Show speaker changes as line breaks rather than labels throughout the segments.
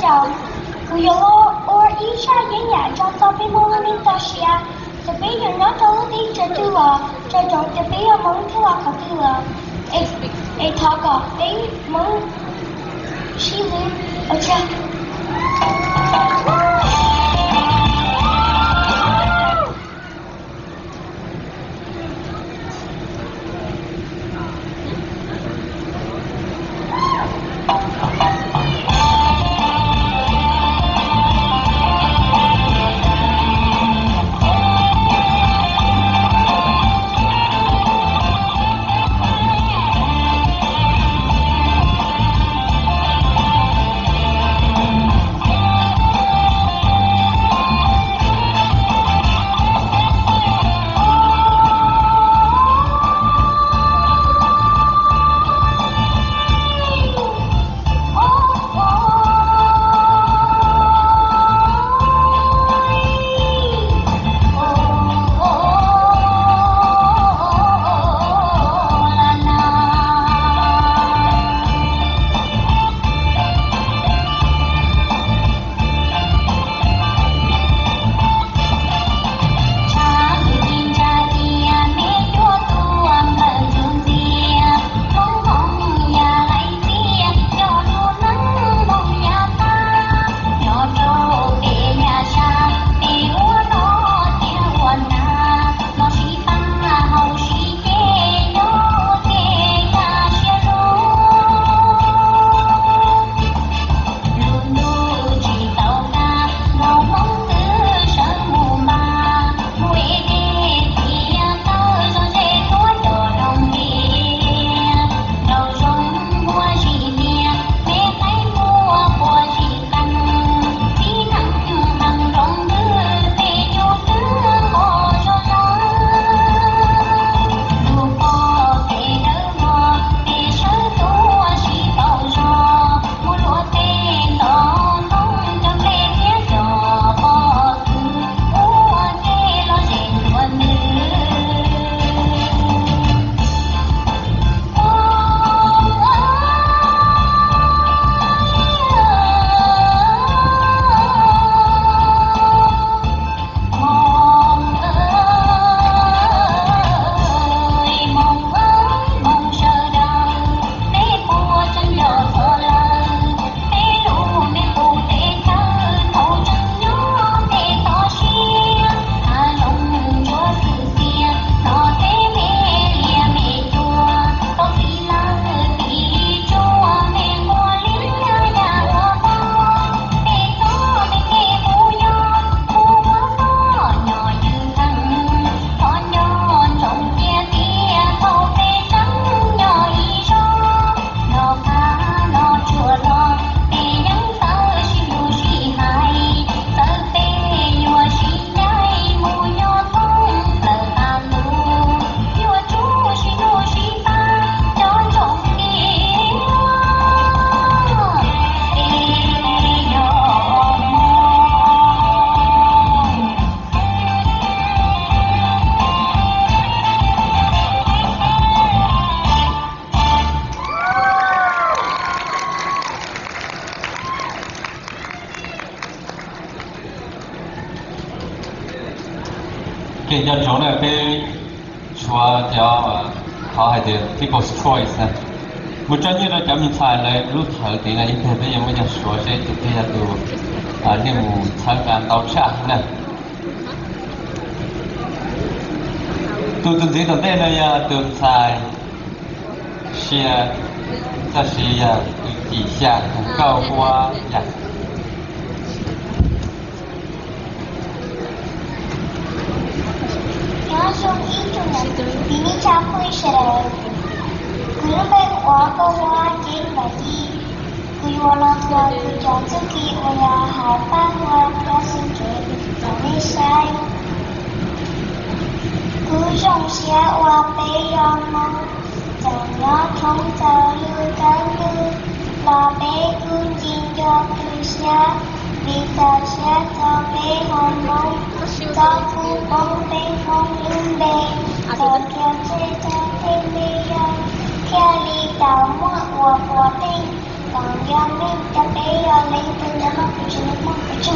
trọng. Cứ yo or isha yenya trong tao bị mong anh ta xia. Từ bây giờ nó đâu đi chơi tu à, chơi trong từ bây giờ mong tu à cả tu à. Ê thọ cả, ê mong xí lên, ở cha.
cái nhân chỗ này cái chùa cho họ hay được people's choice nè một trong những cái mình phải là lúc thời thì là những cái bây giờ mới nhập số sẽ thực hiện được những tham gia tàu chạy nè tôi từng thấy tận đây là từ xài xe ra xe底下高花呀。
Langsung itu nanti bini campur serai. Guru baik waka wajin bagi. Guru walang guru jatuh ki wala harpan waka singkir dari sai. Guru trong xia wa pe yong mong. Chẳng nhớ không chờ lưu cân lưu. Là pe kun jin cho guru xia. Vì ta xia cho pe hòn mong. Cho phu bông pe hòn lưng bề. Cho kia chê cho thêm bê yong. Kia li tàu mua của tinh. Còn do mình cho bé lấy từ nó mắc của chúng nó phải chứ.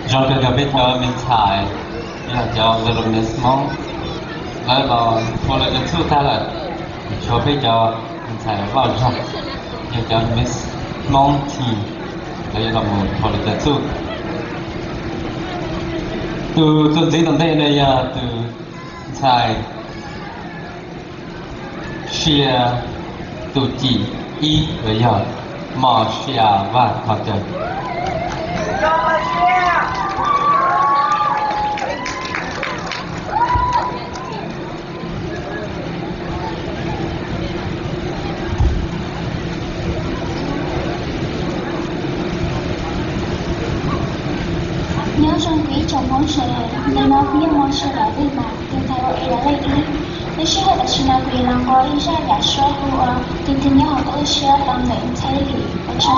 Jean-Pierre bây giờ mình xài là cho releasement lại là pour le dessous ta là cho bây giờ mình xài vào trong giờ cho miss monty đây là một pour le dessous từ gì đây này từ xài share từ chỉ y bây giờ mà share và thật trời
Nhớ trong quý chồng món sợi nên nó biết món sợi là gì mà nhưng thay vào là lấy đi nếu sợi là chỉ là quý làm có ý ra là sợi của tin tin nhớ họ có sợi làm nên thay đi ở trong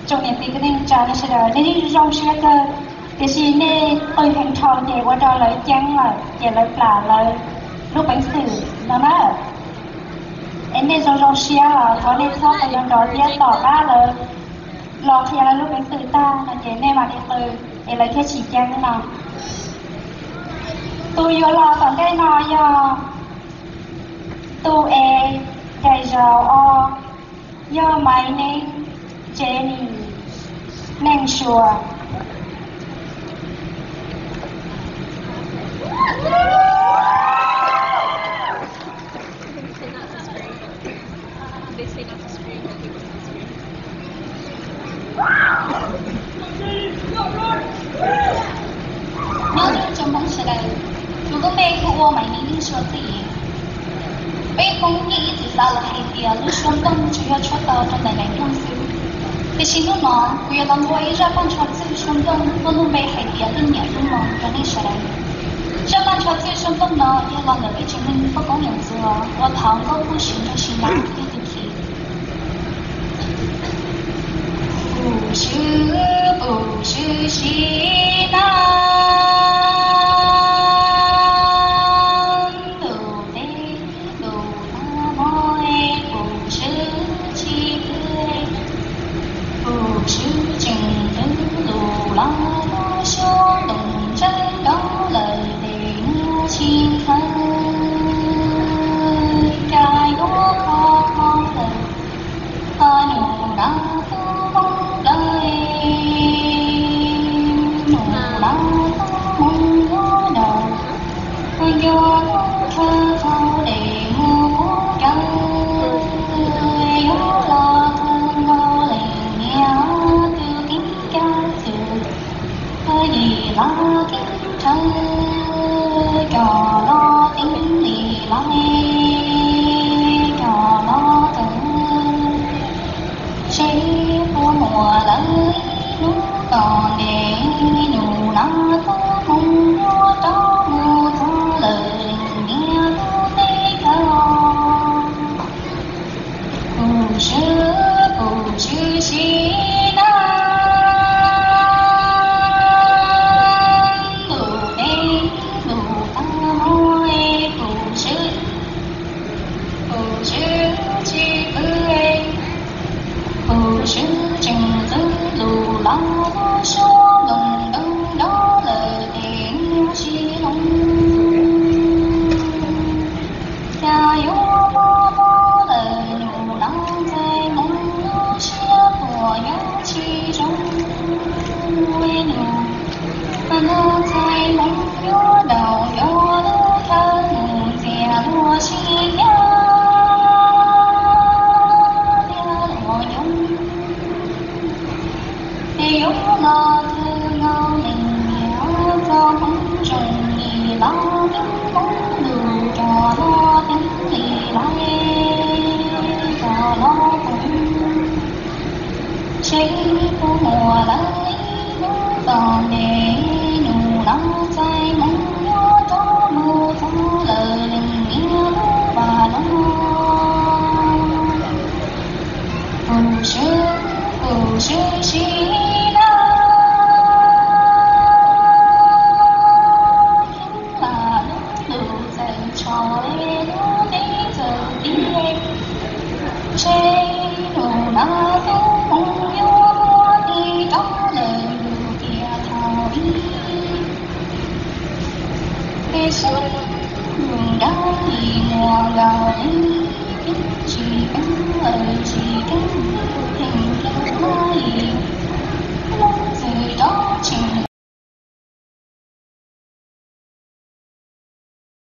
trong này thì cái này trả nó sẽ đợi nên đi rong sẽ cơ cái gì nè tôi thành thòn để qua đó lấy chăng là để lấy là lấy lúc bánh xử nó mà em nên rong xe là có nên không phải rong đó tiếp tỏ ra là lo khi là lúc bánh xử ta là cái này mà đi từ để lấy cái chỉ chăng thế nào tôi vô lo còn cái nói do tôi cái giàu o do máy nên Jenny nên sure
nhớ đến trong bóng sẽ đây chúng có mê của ô mày nên sure gì bây không nghĩ thì ra là hay tiền lúc xuống tâm chỉ có cho tao trong này trong xíu thì xin nó nói bây giờ làm vui ra ban cho tự xuống tâm nó luôn bị hay tiền lên nhảy luôn mà cho nên sẽ đây ra ban cho tự xuống tâm nó như là người chứng minh không có nhận dừa và thằng có不行就行了对不起不是西南